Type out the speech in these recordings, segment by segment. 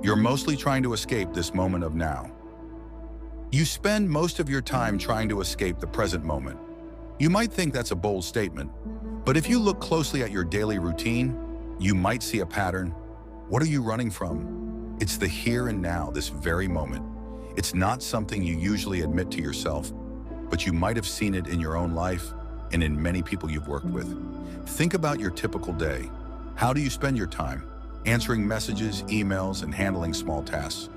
You're mostly trying to escape this moment of now. You spend most of your time trying to escape the present moment. You might think that's a bold statement, but if you look closely at your daily routine, you might see a pattern. What are you running from? It's the here and now, this very moment. It's not something you usually admit to yourself, but you might have seen it in your own life and in many people you've worked with. Think about your typical day. How do you spend your time? Answering messages, emails, and handling small tasks.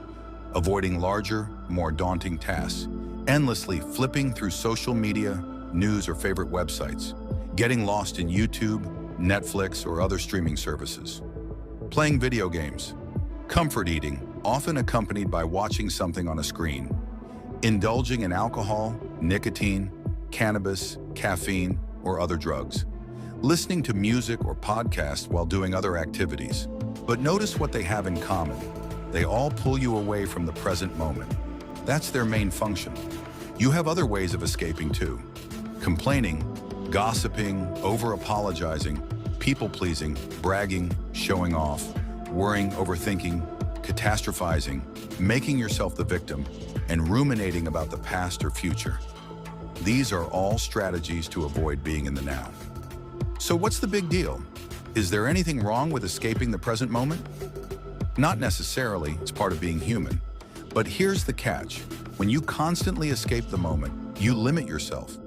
Avoiding larger, more daunting tasks. Endlessly flipping through social media, news, or favorite websites. Getting lost in YouTube, Netflix, or other streaming services. Playing video games. Comfort eating, often accompanied by watching something on a screen. Indulging in alcohol, nicotine, cannabis, caffeine, or other drugs. Listening to music or podcasts while doing other activities. But notice what they have in common. They all pull you away from the present moment. That's their main function. You have other ways of escaping too. Complaining, gossiping, over-apologizing, people-pleasing, bragging, showing off, worrying, overthinking, catastrophizing, making yourself the victim, and ruminating about the past or future. These are all strategies to avoid being in the now. So what's the big deal? Is there anything wrong with escaping the present moment? Not necessarily, it's part of being human. But here's the catch. When you constantly escape the moment, you limit yourself.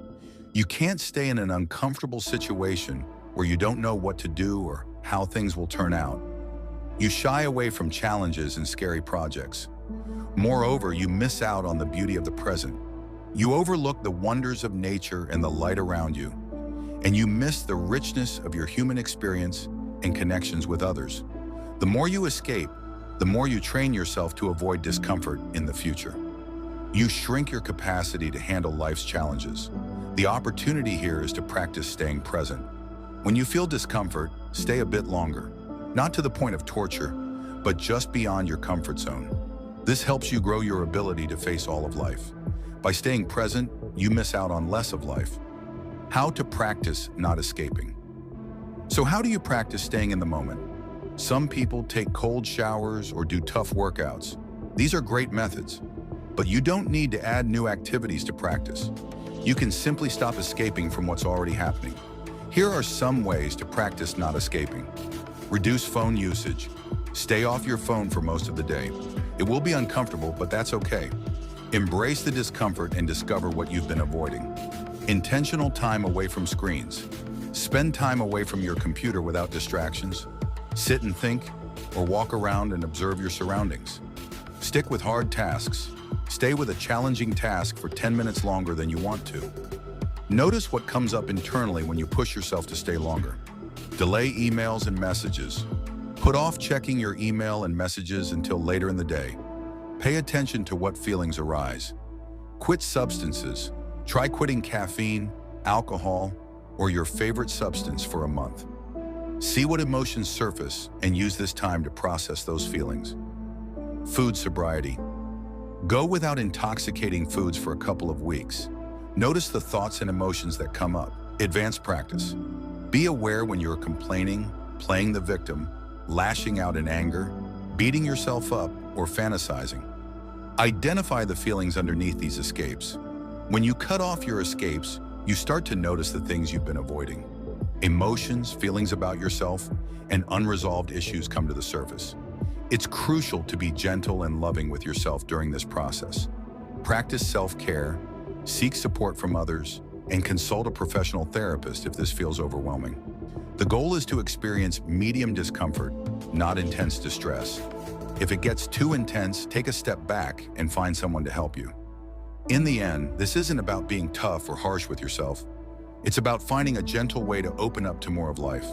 You can't stay in an uncomfortable situation where you don't know what to do or how things will turn out. You shy away from challenges and scary projects. Moreover, you miss out on the beauty of the present. You overlook the wonders of nature and the light around you, and you miss the richness of your human experience and connections with others. The more you escape, the more you train yourself to avoid discomfort in the future. You shrink your capacity to handle life's challenges. The opportunity here is to practice staying present. When you feel discomfort, stay a bit longer, not to the point of torture, but just beyond your comfort zone. This helps you grow your ability to face all of life. By staying present, you miss out on less of life. How to practice not escaping. So how do you practice staying in the moment? Some people take cold showers or do tough workouts. These are great methods, but you don't need to add new activities to practice. You can simply stop escaping from what's already happening. Here are some ways to practice not escaping. Reduce phone usage. Stay off your phone for most of the day. It will be uncomfortable, but that's okay. Embrace the discomfort and discover what you've been avoiding. Intentional time away from screens. Spend time away from your computer without distractions. Sit and think, or walk around and observe your surroundings. Stick with hard tasks. Stay with a challenging task for 10 minutes longer than you want to. Notice what comes up internally when you push yourself to stay longer. Delay emails and messages. Put off checking your email and messages until later in the day. Pay attention to what feelings arise. Quit substances. Try quitting caffeine, alcohol, or your favorite substance for a month. See what emotions surface and use this time to process those feelings. Food sobriety. Go without intoxicating foods for a couple of weeks. Notice the thoughts and emotions that come up. Advanced practice. Be aware when you're complaining, playing the victim, lashing out in anger, beating yourself up, or fantasizing. Identify the feelings underneath these escapes. When you cut off your escapes, you start to notice the things you've been avoiding. Emotions, feelings about yourself, and unresolved issues come to the surface. It's crucial to be gentle and loving with yourself during this process. Practice self-care, seek support from others, and consult a professional therapist if this feels overwhelming. The goal is to experience medium discomfort, not intense distress. If it gets too intense, take a step back and find someone to help you. In the end, this isn't about being tough or harsh with yourself. It's about finding a gentle way to open up to more of life.